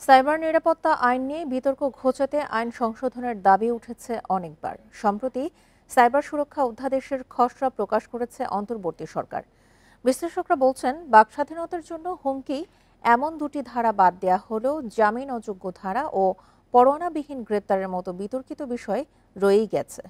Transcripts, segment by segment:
Cyber নিরাপত্তা আইন নিয়ে বিতর্ক ঘোচাতে আইন সংশোধনের দাবি উঠেছে অনেকবার। সম্প্রতি সাইবার সুরক্ষা অধ্যাদেশের খসড়া প্রকাশ করেছে অন্তর্বর্তী সরকার। বিশ্লেষকরা বলছেন, বাকস্বাধীনতার জন্য হুমকি এমন দুটি ধারা বাদ দেয়া হলেও জামিন অযোগ্য ধারা ও পরোয়ানাবিহীন গ্রেপ্তারের মতো বিতর্কিত বিষয় রয়েই গেছে।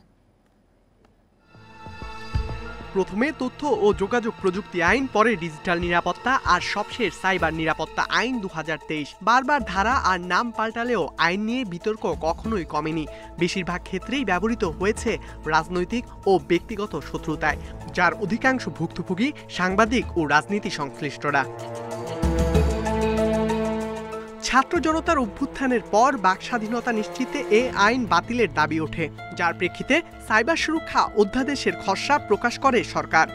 প্রথমে তথ্য ও যোগাযোগ প্রযুক্তি আইন, পরে ডিজিটাল নিরাপত্তা আর সবশেষ সাইবার নিরাপত্তা আইন 2023। বারবার ধারা আর নাম পাল্টালেও আইন নিয়ে বিতর্ক কখনোই কমেনি। বেশিরভাগ ক্ষেত্রেই ব্যবহৃত হয়েছে রাজনৈতিক ও ব্যক্তিগত শত্রুতায়, যার অধিকাংশ ভুক্তভোগী সাংবাদিক ও রাজনীতি সংশ্লিষ্টরা। ছাত্র জনতার অভ্যুত্থানের পর বাকস্বাধীনতা নিশ্চিতে এ আইন বাতিলের দাবি ওঠে, যার প্রেক্ষিতে সাইবার সুরক্ষা অধ্যাদেশের খসড়া প্রকাশ করে সরকার।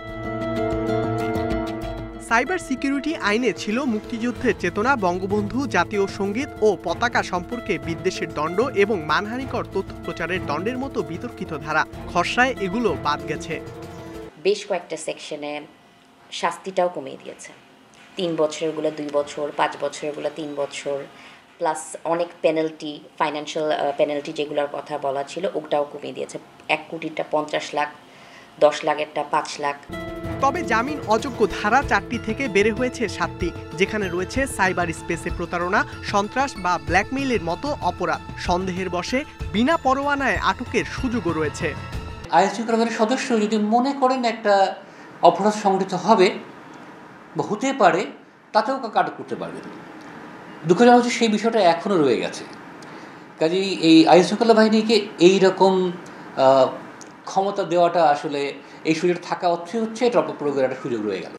সাইবার সিকিউরিটি আইনে ছিল মুক্তিযুদ্ধের চেতনা, বঙ্গবন্ধু, জাতীয় সঙ্গীত ও পতাকা সম্পর্কে বিদ্বেষের দণ্ড এবং মানহানিকর তথ্য প্রচারের দণ্ডের মতো বিতর্কিত ধারা। খসড়ায় এগুলো বাদ গেছে। বেশ কয়েকটা সেকশনে শাস্তিটাও কমিয়ে দিয়েছে। 3 বছরেরগুলো 2 বছর, 5 বছরেরগুলো 3 বছর, প্লাস অনেক পেনাল্টি, ফাইন্যান্সিয়াল পেনাল্টি যেগুলোর কথা বলা ছিল ওটাও কমিয়ে দিয়েছে। 1 কোটিটা 50 লাখ, 10 লাখেরটা 5 লাখ। তবে জামিন অযোগ্য ধারা 4টি থেকে বেড়ে হয়েছে 7টি, যেখানে রয়েছে সাইবার স্পেসে প্রতারণা, সন্ত্রাস বা ব্ল্যাকমেইলের মতো অপরাধ। সন্দেহের বশে বিনা পরোয়ানায় আটকের সুযোগও রয়েছে। আইনশৃঙ্খলা সদস্য যদি মনে করেন একটা অপরাধ সংঘটিত হবে বা হতে পারে, তাতেও আটক করতে পারবেন। দুঃখজনক হচ্ছে সেই বিষয়টা এখনও রয়ে গেছে। কাজেই এই আইনশৃঙ্খলা বাহিনীকে এইরকম ক্ষমতা দেওয়াটা আসলে এই সুযোগ থাকা হচ্ছে এটা অপপ্রয়োগের একটা সুযোগ রয়ে গেল।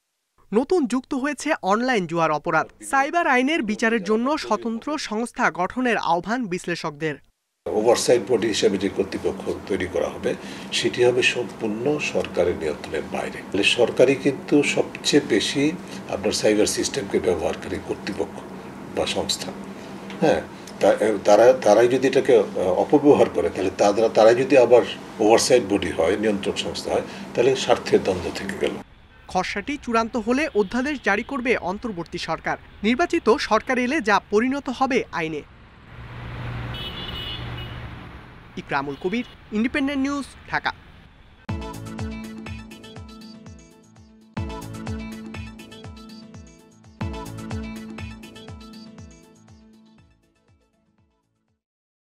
নতুন যুক্ত হয়েছে অনলাইন জুয়ার অপরাধ। সাইবার আইনের বিচারের জন্য স্বতন্ত্র সংস্থা গঠনের আহ্বান বিশ্লেষকদের। ওভারসাইট বডি হিসেবে যে কর্তৃপক্ষ তৈরি করা হবে সেটি হবে সম্পূর্ণ সরকারের নিয়ন্ত্রণের বাইরে। সরকারই কিন্তু সবচেয়ে বেশি আপনার সাইবার সিস্টেমকে ব্যবহারকারী কর্তৃপক্ষ বা সংস্থা। হ্যাঁ, তারাই যদি এটাকে অপব্যবহার করে, তাহলে তারাই যদি আবার ওভারসাইট বডি হয়, নিয়ন্ত্রক সংস্থা হয়, তাহলে স্বার্থের দ্বন্দ্ব থেকে গেল। খসড়াটি চূড়ান্ত হলে অধ্যাদেশ জারি করবে অন্তর্বর্তী সরকার। নির্বাচিত সরকার এলে যা পরিণত হবে আইনে। ইকরামুল কবির, ইন্ডিপেন্ডেন্ট নিউজ, ঢাকা।